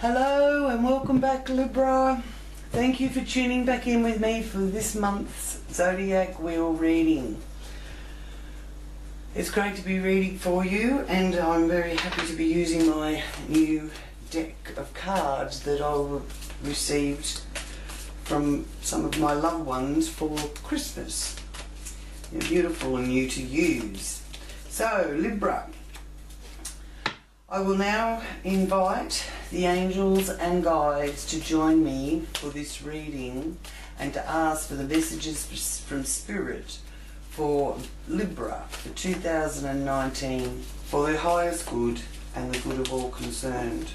Hello and welcome back, Libra. Thank you for tuning back in with me for this month's Zodiac Wheel reading. It's great to be reading for you, and I'm very happy to be using my new deck of cards that I received from some of my loved ones for Christmas. They're beautiful and new to use. So, Libra, I will now invite the angels and guides to join me for this reading and to ask for the messages from Spirit for Libra for 2019 for their highest good and the good of all concerned.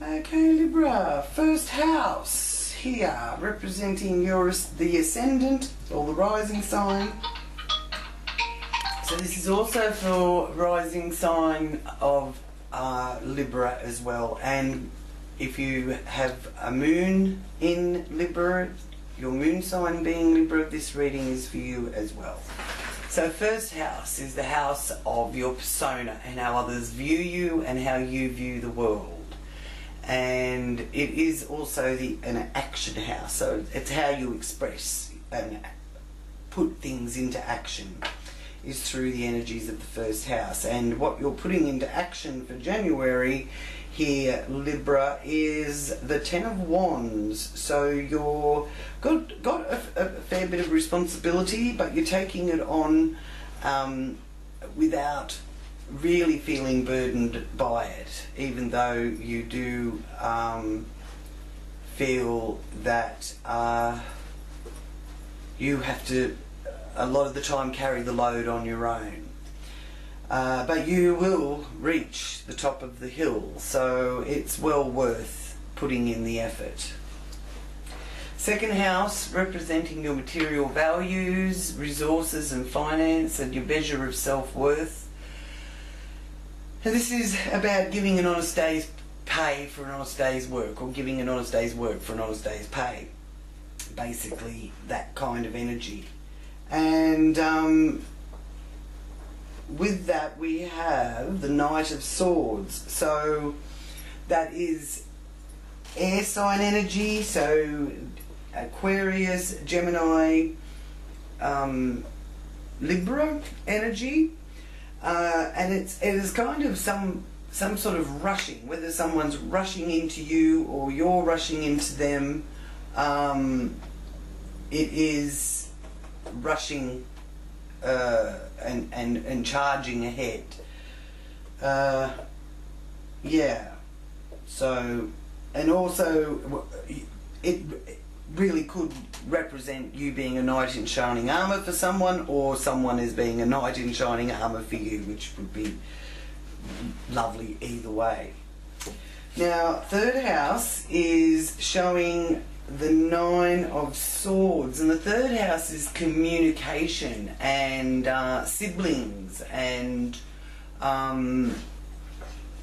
Okay, Libra, first house here, representing the ascendant or the rising sign. So this is also for rising sign of Libra as well. And if you have a moon in Libra, your moon sign being Libra, this reading is for you as well. So first house is the house of your persona and how others view you and how you view the world. And it is also an action house, so it's how you express and put things into action is through the energies of the first house. And what you're putting into action for January here, Libra, is the Ten of Wands. So you're got a fair bit of responsibility, but you're taking it on without really feeling burdened by it, even though you do feel that you have to a lot of the time carry the load on your own, but you will reach the top of the hill, so it's well worth putting in the effort. Second house, representing your material values, resources and finance, and your measure of self-worth. And this is about giving an honest day's pay for an honest day's work, or giving an honest day's work for an honest day's pay. Basically, that kind of energy. And with that we have the Knight of Swords. So that is air sign energy, so Aquarius, Gemini, Libra energy. And it is kind of some sort of rushing, whether someone's rushing into you or you're rushing into them. It is rushing and charging ahead. Yeah. So, and also it really could represent you being a knight in shining armour for someone, or someone is being a knight in shining armour for you, which would be lovely either way. Now, third house is showing the Nine of Swords, and the third house is communication and siblings and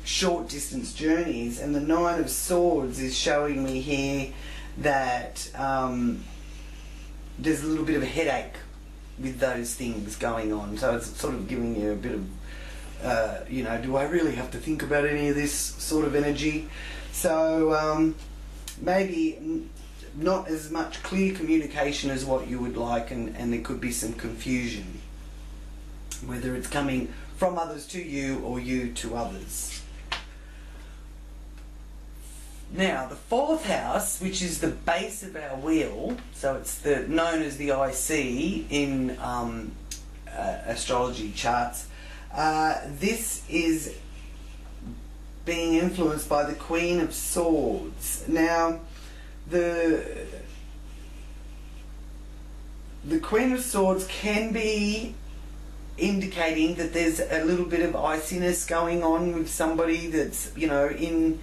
short distance journeys. And the Nine of Swords is showing me here that there's a little bit of a headache with those things going on, so it's sort of giving you a bit of you know, do I really have to think about any of this sort of energy? So maybe not as much clear communication as what you would like, and there could be some confusion, whether it's coming from others to you or you to others. Now, the fourth house, which is the base of our wheel, so it's known as the IC in astrology charts, this is being influenced by the Queen of Swords. Now, the Queen of Swords can be indicating that there's a little bit of iciness going on with somebody that's, you know, in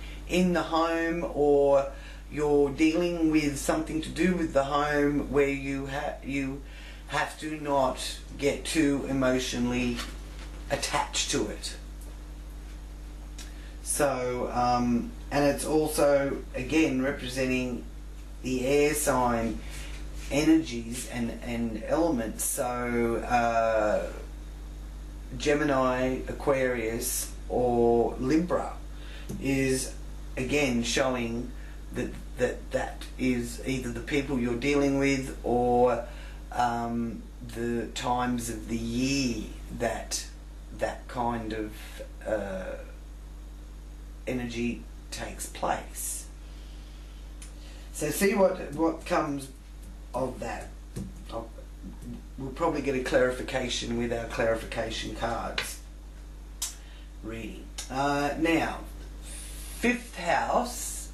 the home, or you're dealing with something to do with the home where you have to not get too emotionally attached to it. So, and it's also, again, representing the air sign energies and elements. So, Gemini, Aquarius, or Libra is, again, showing that is either the people you're dealing with or the times of the year that kind of energy takes place. So see what comes of that. We'll probably get a clarification with our clarification cards reading. Now, 5th house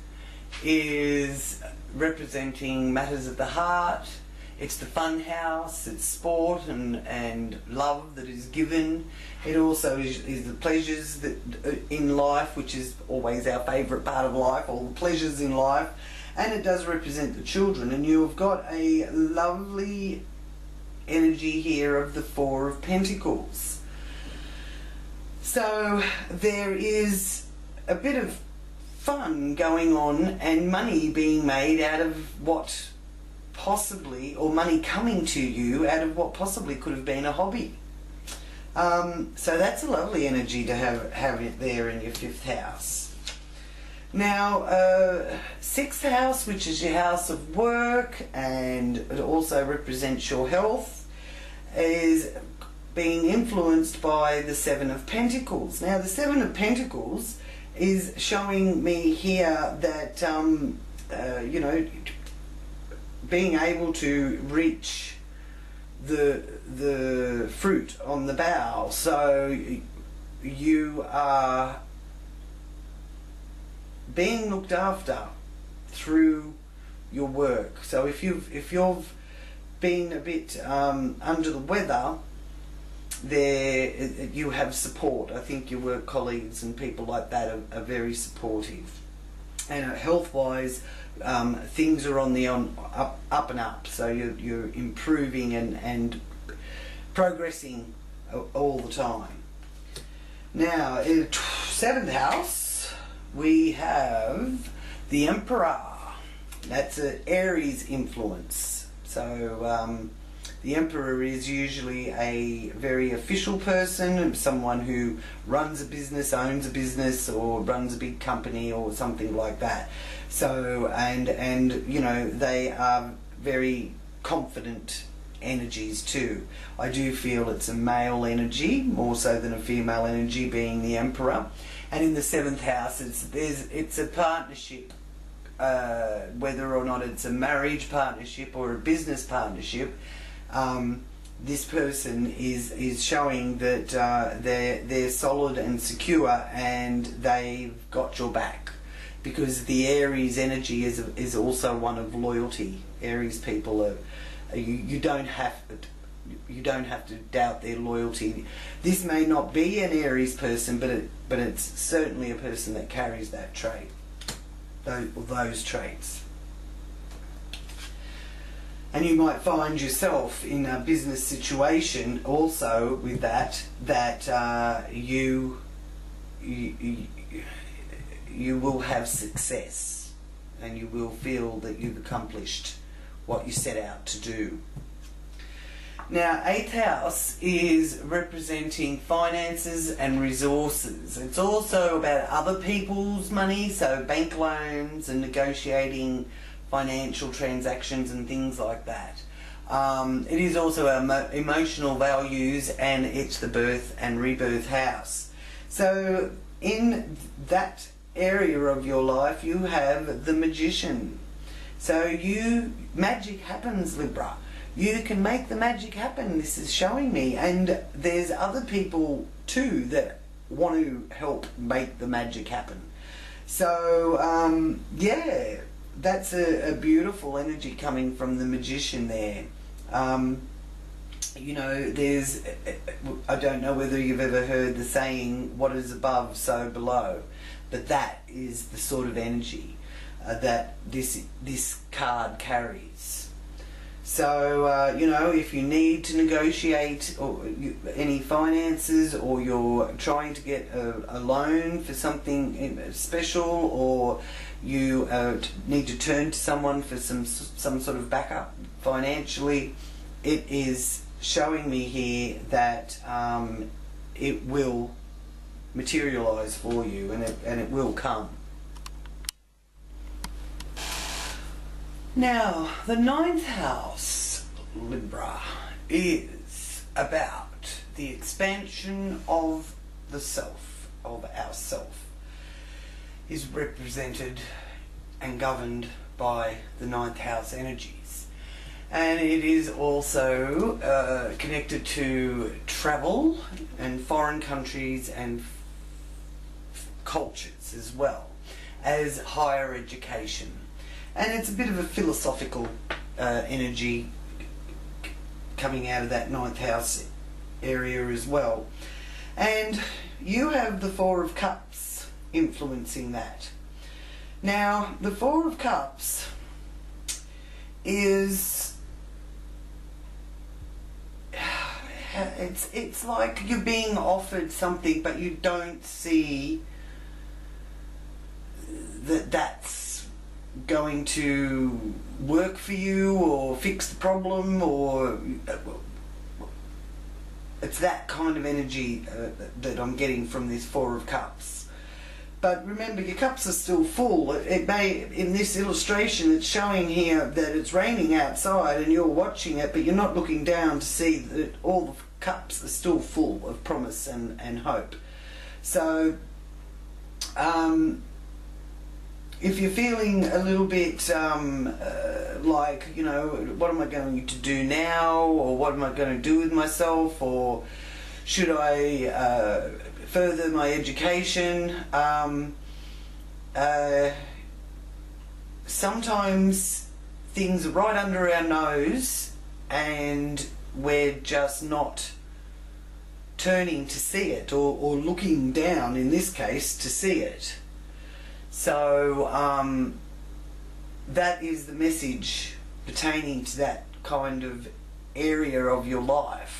is representing matters of the heart. It's the fun house, it's sport and love that is given. It also is the pleasures that in life, which is always our favourite part of life, all the pleasures in life. And it does represent the children. And you've got a lovely energy here of the 4 of Pentacles. So there is a bit of fun going on and money being made out of what possibly, or money coming to you out of what possibly could have been a hobby. So that's a lovely energy to have it there in your 5th house. Now, 6th house, which is your house of work, and it also represents your health, is being influenced by the 7 of Pentacles. Now, the 7 of Pentacles is showing me here that, you know, being able to reach the fruit on the bough. So you are being looked after through your work. So if you've been a bit under the weather, there you have support. I think your work colleagues and people like that are very supportive. And health-wise, things are on the up and up. So you're improving and progressing all the time. Now, in 7th house, we have the Emperor. That's an Aries influence. So the Emperor is usually a very official person, someone who runs a business, owns a business, or runs a big company or something like that. So, and you know, they are very confident energies too. I do feel it's a male energy more so than a female energy, being the Emperor. And in the 7th house, it's a partnership, whether or not it's a marriage partnership or a business partnership. This person is showing that they're solid and secure, and they've got your back, because the Aries energy is also one of loyalty. Aries people are you don't have to doubt their loyalty. This may not be an Aries person, but it's certainly a person that carries that trait, those traits. And you might find yourself in a business situation also with that you will have success, and you will feel that you've accomplished what you set out to do. Now, 8th house is representing finances and resources. It's also about other people's money, so bank loans and negotiating financial transactions and things like that. It is also our emotional values, and it's the birth and rebirth house. So in that area of your life, you have the Magician. So magic happens, Libra. You can make the magic happen, this is showing me. And there's other people too that want to help make the magic happen. So, yeah, that's a beautiful energy coming from the Magician there. You know, I don't know whether you've ever heard the saying, what is above, so below. But that is the sort of energy that this card carries. So, you know, if you need to negotiate any finances, or you're trying to get a loan for something special, or you need to turn to someone for some sort of backup financially, it is showing me here that it will materialize for you, and it will come. Now, the 9th house, Libra, is about the expansion of the self, of ourself, is represented and governed by the 9th house energies. And it is also connected to travel and foreign countries and cultures, as well as higher education. And it's a bit of a philosophical energy coming out of that 9th house area as well. And you have the 4 of Cups influencing that. Now, the 4 of Cups is... It's like you're being offered something, but you don't see that that's going to work for you or fix the problem, or it's that kind of energy that I'm getting from this 4 of Cups. But remember, your cups are still full. It may, in this illustration, it's showing here that it's raining outside and you're watching it, but you're not looking down to see that all the cups are still full of promise and hope. So if you're feeling a little bit like, you know, what am I going to do now, or what am I going to do with myself, or should I further my education, sometimes things are right under our nose and we're just not turning to see it, or looking down, in this case, to see it. So that is the message pertaining to that kind of area of your life.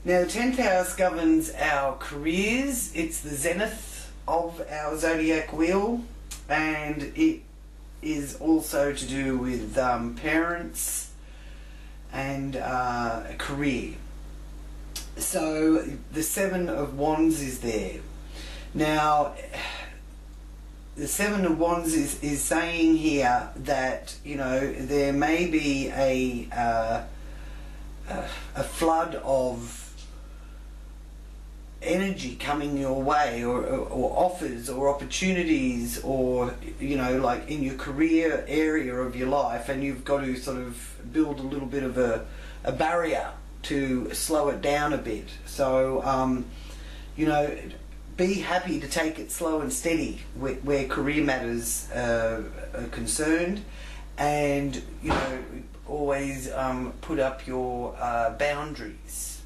Now, the 10th house governs our careers. It's the zenith of our zodiac wheel, and it is also to do with parents and career. So the 7 of Wands is there. Now, the 7 of Wands is saying here that, you know, there may be a flood of energy coming your way, or offers or opportunities, or, you know, like in your career area of your life, and you've got to sort of build a little bit of a barrier to slow it down a bit. So, you know, be happy to take it slow and steady where career matters are concerned, and, you know, always put up your boundaries,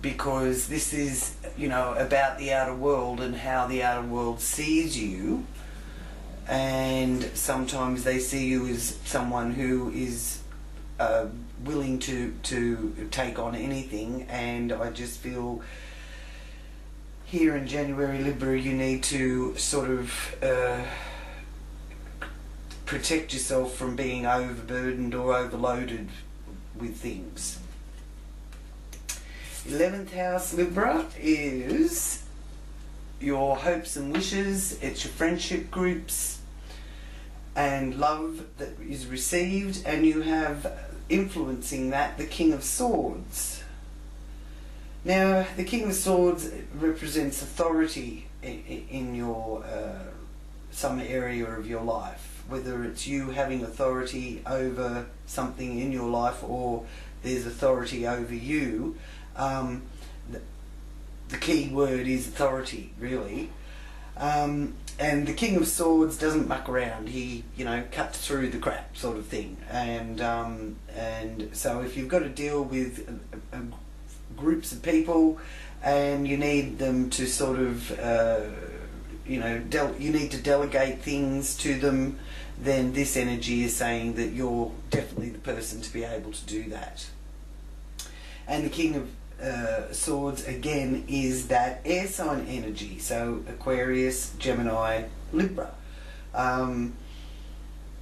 because this is, you know, about the outer world and how the outer world sees you, and sometimes they see you as someone who is willing to take on anything. And I just feel here in January, Libra, you need to sort of protect yourself from being overburdened or overloaded with things. 11th house, Libra, is your hopes and wishes. It's your friendship groups and love that is received, and you have influencing that the King of Swords. Now, the King of Swords represents authority in your some area of your life, whether it's you having authority over something in your life, or there's authority over you. The key word is authority, really. And the King of Swords doesn't muck around. He, you know, cuts through the crap, sort of thing. And so if you've got to deal with groups of people and you need them to sort of you know, you need to delegate things to them, then this energy is saying that you're definitely the person to be able to do that. And the King of Swords again is that air sign energy, so Aquarius, Gemini, Libra.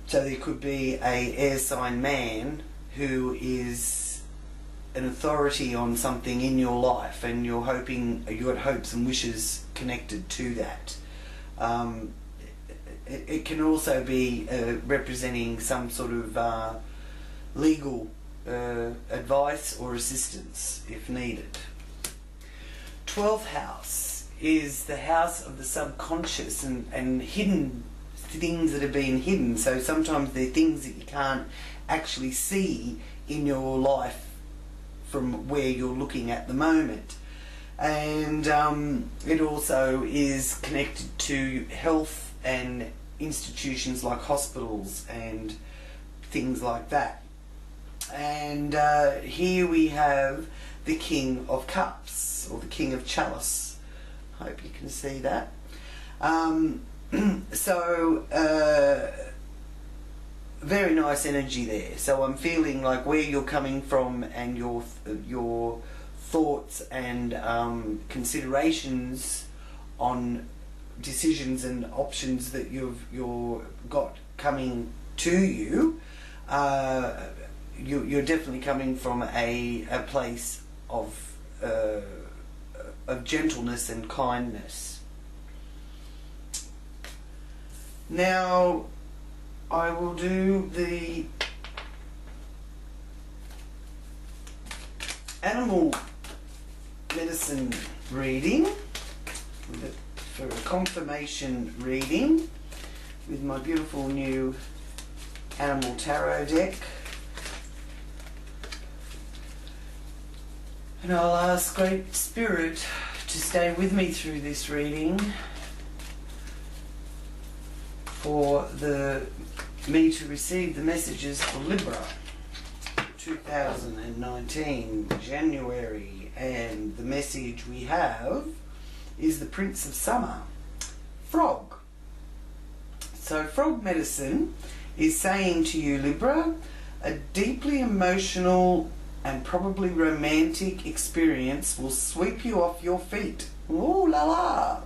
So there could be a air sign man who is an authority on something in your life, and you're hoping, you got hopes and wishes connected to that. It can also be representing some sort of legal advice or assistance if needed. 12th house is the house of the subconscious and hidden things that have been hidden. So sometimes they're things that you can't actually see in your life from where you're looking at the moment. And it also is connected to health and institutions like hospitals and things like that. And here we have the King of Cups, or the King of Chalice. Hope you can see that. Very nice energy there. So I'm feeling like where you're coming from and your thoughts and considerations on decisions and options that you're got coming to you. You're definitely coming from a place of gentleness and kindness. Now I will do the animal medicine reading for a confirmation reading with my beautiful new animal tarot deck. And I'll ask Great Spirit to stay with me through this reading for me to receive the messages for Libra 2019 January. And the message we have is the Prince of Summer, Frog. So frog medicine is saying to you, Libra, a deeply emotional and probably romantic experience will sweep you off your feet. Ooh la la!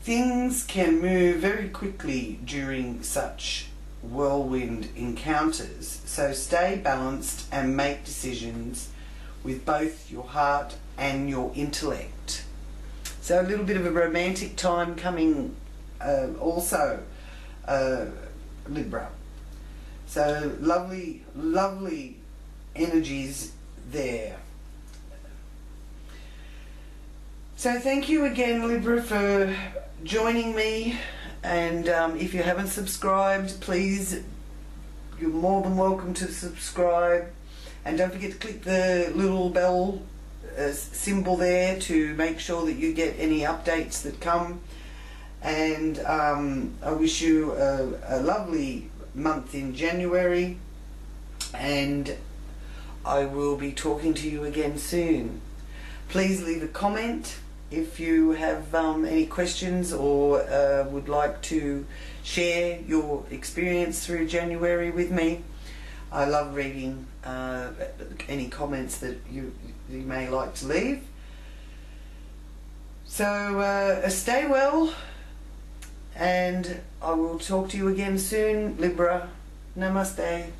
Things can move very quickly during such whirlwind encounters, so stay balanced and make decisions with both your heart and your intellect. So a little bit of a romantic time coming also, Libra. So lovely, lovely energies there. So thank you again, Libra, for joining me. And if you haven't subscribed, please, you're more than welcome to subscribe. And don't forget to click the little bell symbol there to make sure that you get any updates that come. And I wish you a lovely month in January, and I will be talking to you again soon. Please leave a comment if you have any questions or would like to share your experience through January with me. I love reading any comments that you may like to leave. So stay well, and I will talk to you again soon, Libra. Namaste.